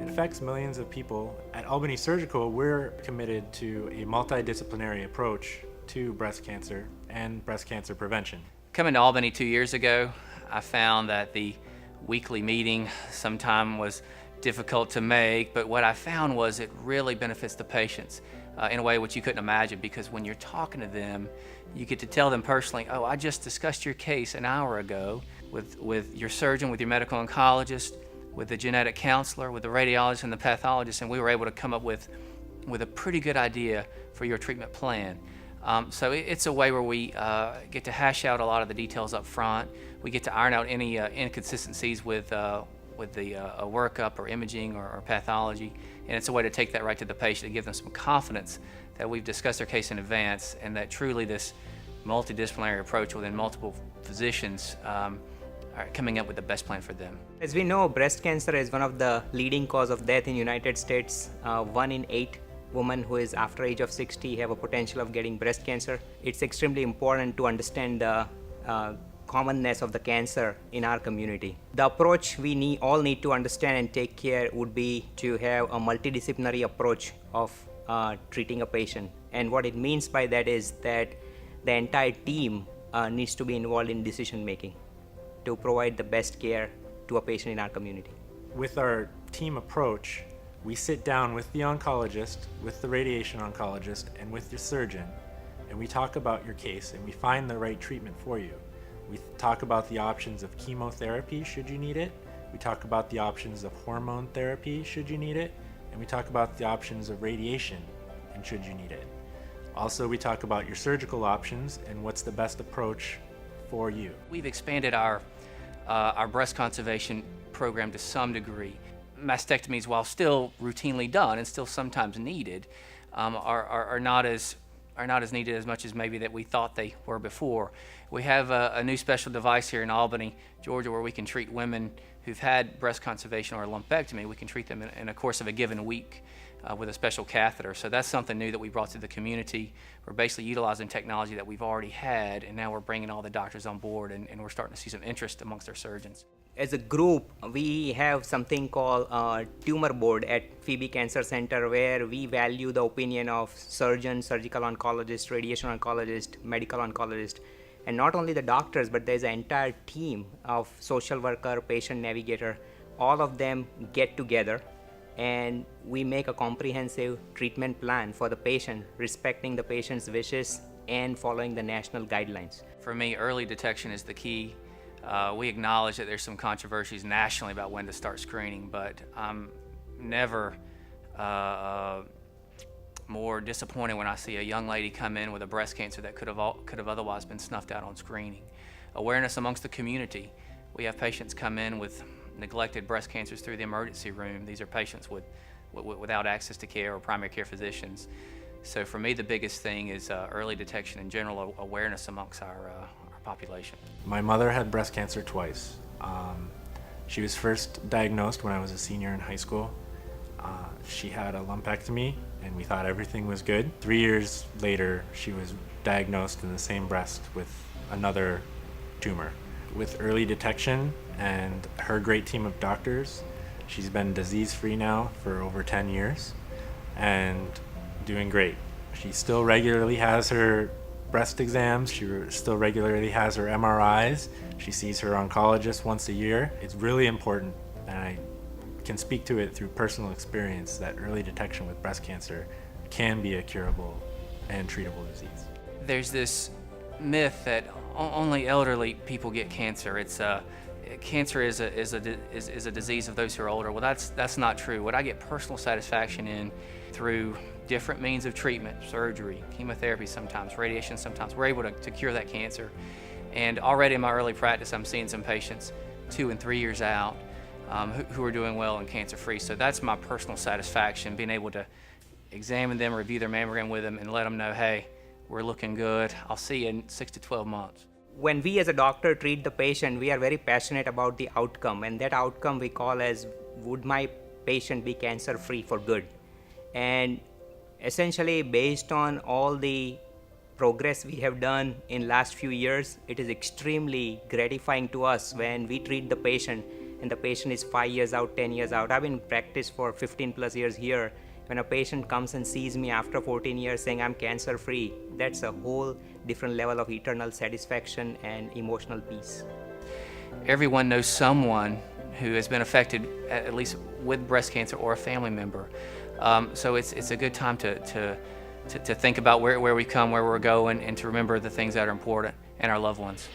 It affects millions of people. At Albany Surgical, we're committed to a multidisciplinary approach to breast cancer and breast cancer prevention. Coming to Albany 2 years ago, I found that the weekly meeting sometime was difficult to make, but what I found was it really benefits the patients in a way which you couldn't imagine, because when you're talking to them, you get to tell them personally, oh, I just discussed your case an hour ago with your surgeon, with your medical oncologist, with the genetic counselor, with the radiologist and the pathologist, and we were able to come up with a pretty good idea for your treatment plan. So it's a way where we get to hash out a lot of the details up front. We get to iron out any inconsistencies with the workup or imaging or pathology, and it's a way to take that right to the patient and give them some confidence that we've discussed their case in advance, and that truly this multidisciplinary approach within multiple physicians are coming up with the best plan for them. As we know, breast cancer is one of the leading cause of death in the United States. 1 in 8 women who is after age of 60 have a potential of getting breast cancer. It's extremely important to understand the commonness of the cancer in our community. The approach we all need to understand and take care would be to have a multidisciplinary approach of treating a patient. And what it means by that is that the entire team needs to be involved in decision making to provide the best care to a patient in our community. With our team approach, we sit down with the oncologist, with the radiation oncologist, and with your surgeon, and we talk about your case and we find the right treatment for you. We talk about the options of chemotherapy should you need it, we talk about the options of hormone therapy should you need it, and we talk about the options of radiation and should you need it. Also, we talk about your surgical options and what's the best approach for you. We've expanded our breast conservation program to some degree. Mastectomies, while still routinely done and still sometimes needed, are not as needed as much as maybe that we thought they were before. We have a new special device here in Albany, Georgia, where we can treat women who've had breast conservation or a lumpectomy. We can treat them in a course of a given week with a special catheter. So that's something new that we brought to the community. We're basically utilizing technology that we've already had, and now we're bringing all the doctors on board, and we're starting to see some interest amongst our surgeons. As a group, we have something called a tumor board at Phoebe Cancer Center, where we value the opinion of surgeons, surgical oncologists, radiation oncologists, medical oncologists, and not only the doctors, but there's an entire team of social worker, patient navigator. All of them get together and we make a comprehensive treatment plan for the patient, respecting the patient's wishes and following the national guidelines. For me, early detection is the key. We acknowledge that there's some controversies nationally about when to start screening, but I'm never more disappointed when I see a young lady come in with a breast cancer that could have otherwise been snuffed out on screening. Awareness amongst the community. We have patients come in with neglected breast cancers through the emergency room. These are patients without access to care or primary care physicians. So for me, the biggest thing is early detection and general awareness amongst our population. My mother had breast cancer twice. She was first diagnosed when I was a senior in high school. She had a lumpectomy and we thought everything was good. 3 years later, she was diagnosed in the same breast with another tumor. With early detection and her great team of doctors, she's been disease-free now for over 10 years and doing great. She still regularly has her breast exams, she still regularly has her MRIs, she sees her oncologist once a year. It's really important, and I can speak to it through personal experience, that early detection with breast cancer can be a curable and treatable disease. There's this myth that only elderly people get cancer. It's cancer is a disease of those who are older. Well, that's not true. What I get personal satisfaction in through different means of treatment, surgery, chemotherapy sometimes, radiation sometimes, we're able to cure that cancer. And already in my early practice, I'm seeing some patients 2 and 3 years out who are doing well and cancer-free. So that's my personal satisfaction, being able to examine them, review their mammogram with them, and let them know, hey, we're looking good. I'll see you in 6 to 12 months. When we as a doctor treat the patient, we are very passionate about the outcome, and that outcome we call as, would my patient be cancer-free for good? And essentially, based on all the progress we have done in last few years, it is extremely gratifying to us when we treat the patient and the patient is 5 years out, 10 years out. I've been in practice for 15 plus years here. When a patient comes and sees me after 14 years saying I'm cancer free, that's a whole different level of eternal satisfaction and emotional peace. Everyone knows someone who has been affected, at least with breast cancer, or a family member. So it's a good time to think about where we come, where we're going, and to remember the things that are important and our loved ones.